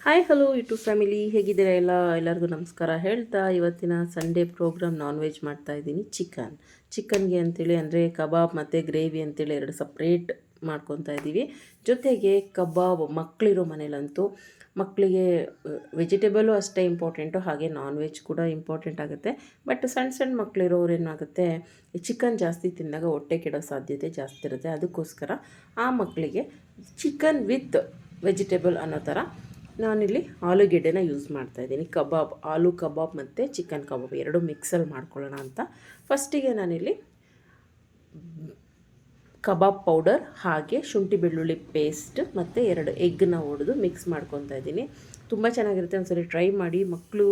Hi hello YouTube family, ಹೇಗಿದ್ದೀರಾ ಎಲ್ಲರಿಗೂ ನಮಸ್ಕಾರ ಹೇಳ್ತಾ ಇವತ್ತಿನ ಸಂಡೇ ಪ್ರೋಗ್ರಾಮ್ ನಾನ್ ವೆಜ್ ಮಾಡ್ತಾಯಿದ್ದೀನಿ. ಚಿಕನ್ಗೆ ಅಂತೇಳಿ ಅಂದರೆ ಕಬಾಬ್ ಮತ್ತು ಗ್ರೇವಿ ಅಂತೇಳಿ ಎರಡು ಸಪ್ರೇಟ್ ಮಾಡ್ಕೊತಾ ಇದ್ದೀವಿ. ಜೊತೆಗೆ ಕಬಾಬ್ ಮಕ್ಕಳಿರೋ ಮನೇಲಂತೂ ಮಕ್ಕಳಿಗೆ ವೆಜಿಟೇಬಲು ಅಷ್ಟೇ ಇಂಪಾರ್ಟೆಂಟು, ಹಾಗೆ ನಾನ್ ವೆಜ್ ಕೂಡ ಇಂಪಾರ್ಟೆಂಟ್ ಆಗುತ್ತೆ. ಬಟ್ ಸಣ್ಣ ಮಕ್ಕಳಿರೋರು ಏನಾಗುತ್ತೆ, ಚಿಕನ್ ಜಾಸ್ತಿ ತಿಂದಾಗ ಹೊಟ್ಟೆ ಕೆಡೋ ಸಾಧ್ಯತೆ ಜಾಸ್ತಿ ಇರುತ್ತೆ. ಅದಕ್ಕೋಸ್ಕರ ಆ ಮಕ್ಕಳಿಗೆ ಚಿಕನ್ ವಿತ್ ವೆಜಿಟೇಬಲ್ ಅನ್ನೋ ಥರ ನಾನಿಲ್ಲಿ ಆಲೂಗೆಡ್ಡೆನ ಯೂಸ್ ಮಾಡ್ತಾಯಿದ್ದೀನಿ. ಆಲೂ ಕಬಾಬ್ ಮತ್ತು ಚಿಕನ್ ಕಬಾಬ್ ಎರಡು ಮಿಕ್ಸಲ್ಲಿ ಮಾಡ್ಕೊಳ್ಳೋಣ ಅಂತ ಫಸ್ಟಿಗೆ ನಾನಿಲ್ಲಿ ಕಬಾಬ್ ಪೌಡರ್ ಹಾಗೆ ಶುಂಠಿ ಬೆಳ್ಳುಳ್ಳಿ ಪೇಸ್ಟ್ ಮತ್ತು 2 ಎಗ್ಗನ್ನ ಹೊಡೆದು ಮಿಕ್ಸ್ ಮಾಡ್ಕೊತಾ ಇದ್ದೀನಿ. ತುಂಬ ಚೆನ್ನಾಗಿರುತ್ತೆ, ಒಂದ್ಸರಿ ಟ್ರೈ ಮಾಡಿ. ಮಕ್ಕಳು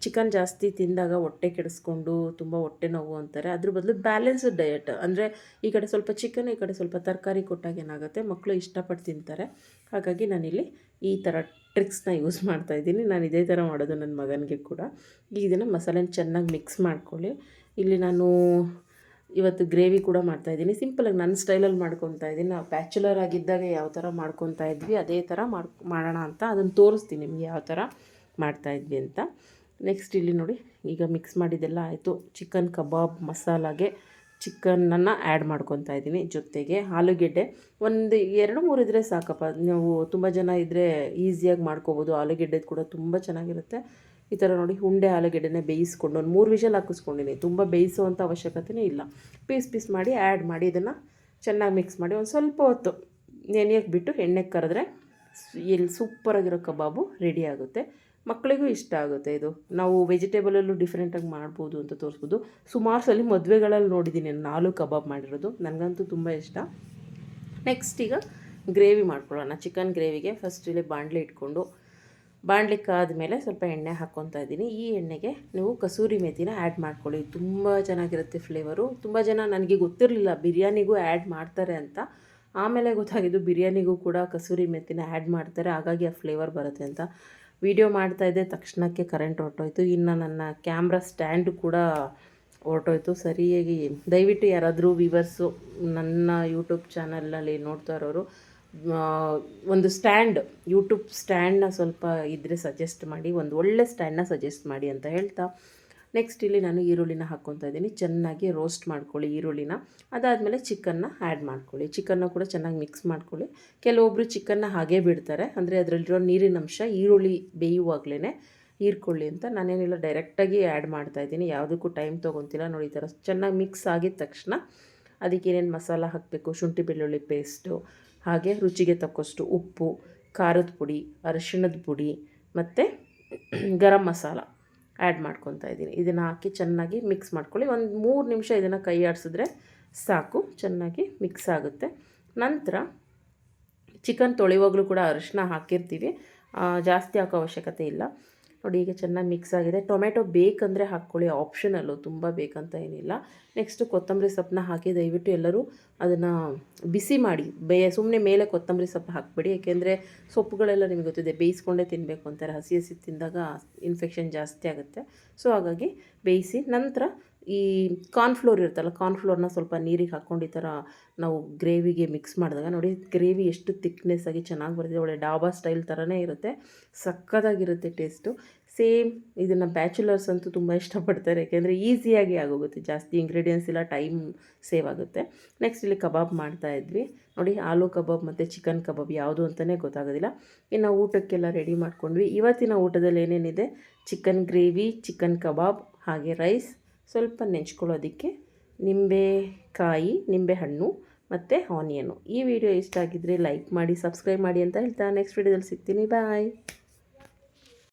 ಚಿಕನ್ ಜಾಸ್ತಿ ತಿಂದಾಗ ಹೊಟ್ಟೆ ಕೆಡಿಸ್ಕೊಂಡು ತುಂಬ ಹೊಟ್ಟೆ ನೋವು ಅಂತಾರೆ. ಅದ್ರ ಬದಲು ಬ್ಯಾಲೆನ್ಸ್ಡ್ ಡಯಟ್ ಅಂದರೆ ಈ ಕಡೆ ಸ್ವಲ್ಪ ಚಿಕನ್, ಈ ಕಡೆ ಸ್ವಲ್ಪ ತರಕಾರಿ ಕೊಟ್ಟಾಗ ಏನಾಗುತ್ತೆ, ಮಕ್ಕಳು ಇಷ್ಟಪಟ್ಟು ತಿಂತಾರೆ. ಹಾಗಾಗಿ ನಾನಿಲ್ಲಿ ಈ ಥರ ಟ್ರಿಕ್ಸ್ನ ಯೂಸ್ ಮಾಡ್ತಾಯಿದ್ದೀನಿ. ನಾನು ಇದೇ ಥರ ಮಾಡೋದು ನನ್ನ ಮಗನಿಗೆ ಕೂಡ. ಈಗ ಇದನ್ನು ಮಸಾಲೆನ ಚೆನ್ನಾಗಿ ಮಿಕ್ಸ್ ಮಾಡ್ಕೊಳ್ಳಿ. ಇಲ್ಲಿ ನಾನು ಇವತ್ತು ಗ್ರೇವಿ ಕೂಡ ಮಾಡ್ತಾಯಿದ್ದೀನಿ. ಸಿಂಪಲಾಗಿ ನನ್ನ ಸ್ಟೈಲಲ್ಲಿ ಮಾಡ್ಕೊತಾ ಇದ್ದೀನಿ. ನಾವು ಬ್ಯಾಚುಲರ್ ಆಗಿದ್ದಾಗ ಯಾವ ಥರ ಮಾಡ್ಕೊತಾ ಇದ್ವಿ ಅದೇ ಥರ ಮಾಡೋಣ ಅಂತ ಅದನ್ನು ತೋರಿಸ್ತೀನಿ ನಿಮಗೆ ಯಾವ ಥರ ಮಾಡ್ತಾಯಿದ್ವಿ ಅಂತ. ನೆಕ್ಸ್ಟ್ ಇಲ್ಲಿ ನೋಡಿ, ಈಗ ಮಿಕ್ಸ್ ಮಾಡಿದ್ದೆಲ್ಲ ಆಯಿತು. ಚಿಕನ್ ಕಬಾಬ್ ಮಸಾಲಾಗೆ ಚಿಕನನ್ನು ಆ್ಯಡ್ ಮಾಡ್ಕೊತಾ ಇದ್ದೀನಿ. ಜೊತೆಗೆ ಆಲೂಗೆಡ್ಡೆ ಒಂದು 2-3 ಇದ್ದರೆ ಸಾಕಪ್ಪ. ನೀವು ತುಂಬ ಜನ ಇದ್ದರೆ ಈಸಿಯಾಗಿ ಮಾಡ್ಕೋಬೋದು. ಆಲೂಗೆಡ್ಡೆದು ಕೂಡ ತುಂಬ ಚೆನ್ನಾಗಿರುತ್ತೆ. ಈ ಥರ ನೋಡಿ, ಉಂಡೆ ಆಲೂಗೆಡ್ಡೆನೇ ಬೇಯಿಸ್ಕೊಂಡು ಒಂದು 3 ವಿಷಲ್ ಹಾಕಿಸ್ಕೊಂಡಿನಿ. ತುಂಬ ಬೇಯಿಸೋವಂಥ ಅವಶ್ಯಕತೆಯೇ ಇಲ್ಲ. ಪೀಸ್ ಮಾಡಿ ಆ್ಯಡ್ ಮಾಡಿ ಇದನ್ನು ಚೆನ್ನಾಗಿ ಮಿಕ್ಸ್ ಮಾಡಿ ಒಂದು ಸ್ವಲ್ಪ ಹೊತ್ತು ನೆನೆಯೋಕ್ಕೆ ಬಿಟ್ಟು ಎಣ್ಣೆಗೆ ಕರೆದ್ರೆ ಸೂಪರಾಗಿರೋ ಕಬಾಬು ರೆಡಿ ಆಗುತ್ತೆ. ಮಕ್ಕಳಿಗೂ ಇಷ್ಟ ಆಗುತ್ತೆ. ಇದು ನಾವು ವೆಜಿಟೇಬಲಲ್ಲೂ ಡಿಫ್ರೆಂಟಾಗಿ ಮಾಡ್ಬೋದು ಅಂತ ತೋರಿಸ್ಬೋದು. ಸುಮಾರು ಸಲ ಮದುವೆಗಳಲ್ಲಿ ನೋಡಿದ್ದೀನಿ ನಾನು ಆಲೂ ಕಬಾಬ್ ಮಾಡಿರೋದು. ನನಗಂತೂ ತುಂಬ ಇಷ್ಟ. ನೆಕ್ಸ್ಟ್ ಈಗ ಗ್ರೇವಿ ಮಾಡ್ಕೊಳ್ಳೋಣ. ಚಿಕನ್ ಗ್ರೇವಿಗೆ ಫಸ್ಟ್ ಇಲ್ಲಿ ಬಾಣಲೆ ಇಟ್ಕೊಂಡು ಬಾಣಲಿಕ್ಕಾದಮೇಲೆ ಸ್ವಲ್ಪ ಎಣ್ಣೆ ಹಾಕ್ಕೊತಾ ಇದ್ದೀನಿ. ಈ ಎಣ್ಣೆಗೆ ನೀವು ಕಸೂರಿ ಮೇಥಿನ ಆ್ಯಡ್ ಮಾಡ್ಕೊಳ್ಳಿ. ತುಂಬ ಚೆನ್ನಾಗಿರುತ್ತೆ ಫ್ಲೇವರು. ತುಂಬ ಜನ ನನಗೆ ಗೊತ್ತಿರಲಿಲ್ಲ ಬಿರಿಯಾನಿಗೂ ಆ್ಯಡ್ ಮಾಡ್ತಾರೆ ಅಂತ. ಆಮೇಲೆ ಗೊತ್ತಾಗಿದ್ದು ಬಿರಿಯಾನಿಗೂ ಕೂಡ ಕಸೂರಿ ಮೇಥಿನ ಆ್ಯಡ್ ಮಾಡ್ತಾರೆ, ಹಾಗಾಗಿ ಆ ಫ್ಲೇವರ್ ಬರುತ್ತೆ ಅಂತ. ವಿಡಿಯೋ ಮಾಡ್ತಾಯಿದ್ದೆ, ತಕ್ಷಣಕ್ಕೆ ಕರೆಂಟ್ ಹೊರಟೋಯ್ತು. ಇನ್ನು ನನ್ನ ಕ್ಯಾಮ್ರಾ ಸ್ಟ್ಯಾಂಡು ಕೂಡ ಹೊರಟೋಯ್ತು. ಸರಿಯಾಗಿ ದಯವಿಟ್ಟು ಯಾರಾದರೂ ವ್ಯೂವರ್ಸು ನನ್ನ ಯೂಟ್ಯೂಬ್ ಚಾನಲ್ನಲ್ಲಿ ನೋಡ್ತಾ ಇರೋರು ಒಂದು ಯೂಟ್ಯೂಬ್ ಸ್ಟ್ಯಾಂಡನ್ನ ಸ್ವಲ್ಪ ಇದ್ದರೆ ಸಜೆಸ್ಟ್ ಮಾಡಿ, ಒಂದು ಒಳ್ಳೆ ಸ್ಟ್ಯಾಂಡನ್ನ ಸಜೆಸ್ಟ್ ಮಾಡಿ ಅಂತ ಹೇಳ್ತಾ, ನೆಕ್ಸ್ಟ್ ಇಲ್ಲಿ ನಾನು ಈರುಳ್ಳಿನ ಹಾಕ್ಕೊತಾ ಇದ್ದೀನಿ. ಚೆನ್ನಾಗಿ ರೋಸ್ಟ್ ಮಾಡ್ಕೊಳ್ಳಿ ಈರುಳ್ಳಿನ. ಅದಾದಮೇಲೆ ಚಿಕನ್ನ ಆ್ಯಡ್ ಮಾಡ್ಕೊಳ್ಳಿ. ಚಿಕನ್ನ ಕೂಡ ಚೆನ್ನಾಗಿ ಮಿಕ್ಸ್ ಮಾಡ್ಕೊಳ್ಳಿ. ಕೆಲವೊಬ್ಬರು ಚಿಕನ್ನ ಹಾಗೇ ಬಿಡ್ತಾರೆ, ಅಂದರೆ ಅದರಲ್ಲಿರೋ ನೀರಿನ ಅಂಶ ಈರುಳ್ಳಿ ಬೇಯುವಾಗಲೇ ಹೀರ್ಕೊಳ್ಳಿ ಅಂತ. ನಾನೇನಿಲ್ಲ, ಡೈರೆಕ್ಟಾಗಿ ಆ್ಯಡ್ ಮಾಡ್ತಾಯಿದ್ದೀನಿ. ಯಾವುದಕ್ಕೂ ಟೈಮ್ ತೊಗೊತಿಲ್ಲ. ನೋಡಿ, ಈ ಥರ ಚೆನ್ನಾಗಿ ಮಿಕ್ಸ್ ಆಗಿದ ತಕ್ಷಣ ಅದಕ್ಕೆ ಏನೇನು ಮಸಾಲ ಹಾಕಬೇಕು, ಶುಂಠಿ ಬೆಳ್ಳುಳ್ಳಿ ಪೇಸ್ಟು, ಹಾಗೆ ರುಚಿಗೆ ತಕ್ಕಷ್ಟು ಉಪ್ಪು, ಖಾರದ ಪುಡಿ, ಅರಿಶಿಣದ ಪುಡಿ ಮತ್ತು ಗರಂ ಮಸಾಲ ಆ್ಯಡ್ ಮಾಡ್ಕೊತಾ ಇದ್ದೀನಿ. ಇದನ್ನು ಹಾಕಿ ಚೆನ್ನಾಗಿ ಮಿಕ್ಸ್ ಮಾಡ್ಕೊಳ್ಳಿ. ಒಂದು 3 ನಿಮಿಷ ಇದನ್ನು ಕೈ ಆಡಿಸಿದ್ರೆ ಸಾಕು, ಚೆನ್ನಾಗಿ ಮಿಕ್ಸ್ ಆಗುತ್ತೆ. ನಂತರ ಚಿಕನ್ ತೊಳೆಯುವಾಗಲೂ ಕೂಡ ಅರಿಶಿನ ಹಾಕಿರ್ತೀವಿ, ಜಾಸ್ತಿ ಹಾಕೋ ಅವಶ್ಯಕತೆ ಇಲ್ಲ. ನೋಡಿ, ಈಗ ಚೆನ್ನಾಗಿ ಮಿಕ್ಸ್ ಆಗಿದೆ. ಟೊಮೆಟೊ ಬೇಕಂದರೆ ಹಾಕ್ಕೊಳ್ಳಿ, ಆಪ್ಷನಲ್ಲು, ತುಂಬ ಬೇಕಂತ ಏನಿಲ್ಲ. ನೆಕ್ಸ್ಟು ಕೊತ್ತಂಬರಿ ಸೊಪ್ಪನ್ನ ಹಾಕಿ ದಯವಿಟ್ಟು ಎಲ್ಲರೂ ಅದನ್ನು ಬಿಸಿ ಮಾಡಿ ಸುಮ್ಮನೆ ಮೇಲೆ ಕೊತ್ತಂಬರಿ ಸೊಪ್ಪು ಹಾಕಬೇಡಿ. ಏಕೆಂದರೆ ಸೊಪ್ಪುಗಳೆಲ್ಲ ನಿಮಗೆ ಗೊತ್ತಿದೆ, ಬೇಯಿಸ್ಕೊಂಡೇ ತಿನ್ನಬೇಕು ಅಂತಾರೆ. ಹಸಿ ತಿಂದಾಗ ಇನ್ಫೆಕ್ಷನ್ ಜಾಸ್ತಿ ಆಗುತ್ತೆ. ಸೊ ಹಾಗಾಗಿ ಬೇಯಿಸಿ ನಂತರ ಈ ಕಾರ್ನ್ಫ್ಲೋರ್ ಇರುತ್ತಲ್ಲ, ಕಾರ್ನ್ಫ್ಲೋರ್ನ ಸ್ವಲ್ಪ ನೀರಿಗೆ ಹಾಕ್ಕೊಂಡು ಈ ಥರ ನಾವು ಗ್ರೇವಿಗೆ ಮಿಕ್ಸ್ ಮಾಡಿದಾಗ ನೋಡಿ ಗ್ರೇವಿ ಎಷ್ಟು ತಿಕ್ನೆಸ್ ಆಗಿ ಚೆನ್ನಾಗಿ ಬರುತ್ತೆ. ಒಳ್ಳೆ ಡಾಬಾ ಸ್ಟೈಲ್ ಥರನೇ ಇರುತ್ತೆ, ಸಕ್ಕತ್ತಾಗಿರುತ್ತೆ ಟೇಸ್ಟು. ಸೇಮ್ ಇದನ್ನು ಬ್ಯಾಚುಲರ್ಸ್ ಅಂತೂ ತುಂಬ ಇಷ್ಟಪಡ್ತಾರೆ, ಯಾಕೆಂದರೆ ಈಸಿಯಾಗಿ ಆಗೋಗುತ್ತೆ, ಜಾಸ್ತಿ ಇಂಗ್ರೀಡಿಯೆಂಟ್ಸ್ ಇಲ್ಲ, ಟೈಮ್ ಸೇವ್ ಆಗುತ್ತೆ. ನೆಕ್ಸ್ಟ್ ಇಲ್ಲಿ ಕಬಾಬ್ ಮಾಡ್ತಾಯಿದ್ವಿ ನೋಡಿ, ಆಲೂ ಕಬಾಬ್ ಮತ್ತು ಚಿಕನ್ ಕಬಾಬ್ ಯಾವುದು ಅಂತಲೇ ಗೊತ್ತಾಗೋದಿಲ್ಲ. ಇನ್ನು ಊಟಕ್ಕೆಲ್ಲ ರೆಡಿ ಮಾಡ್ಕೊಂಡ್ವಿ. ಇವತ್ತಿನ ಊಟದಲ್ಲಿ ಏನೇನಿದೆ, ಚಿಕನ್ ಗ್ರೇವಿ, ಚಿಕನ್ ಕಬಾಬ್, ಹಾಗೆ ರೈಸ್, ಸ್ವಲ್ಪ ನೆಂಚ್ಕೊಳ್ಳೋದಕ್ಕೆ ನಿಂಬೆಹಣ್ಣು ಮತ್ತು ಆನಿಯನು. ಈ ವಿಡಿಯೋ ಇಷ್ಟ ಆಗಿದ್ದರೆ ಲೈಕ್ ಮಾಡಿ, ಸಬ್ಸ್ಕ್ರೈಬ್ ಮಾಡಿ ಅಂತ ಹೇಳ್ತಾ ನೆಕ್ಸ್ಟ್ ವಿಡಿಯೋದಲ್ಲಿ ಸಿಗ್ತೀನಿ. ಬಾಯ್.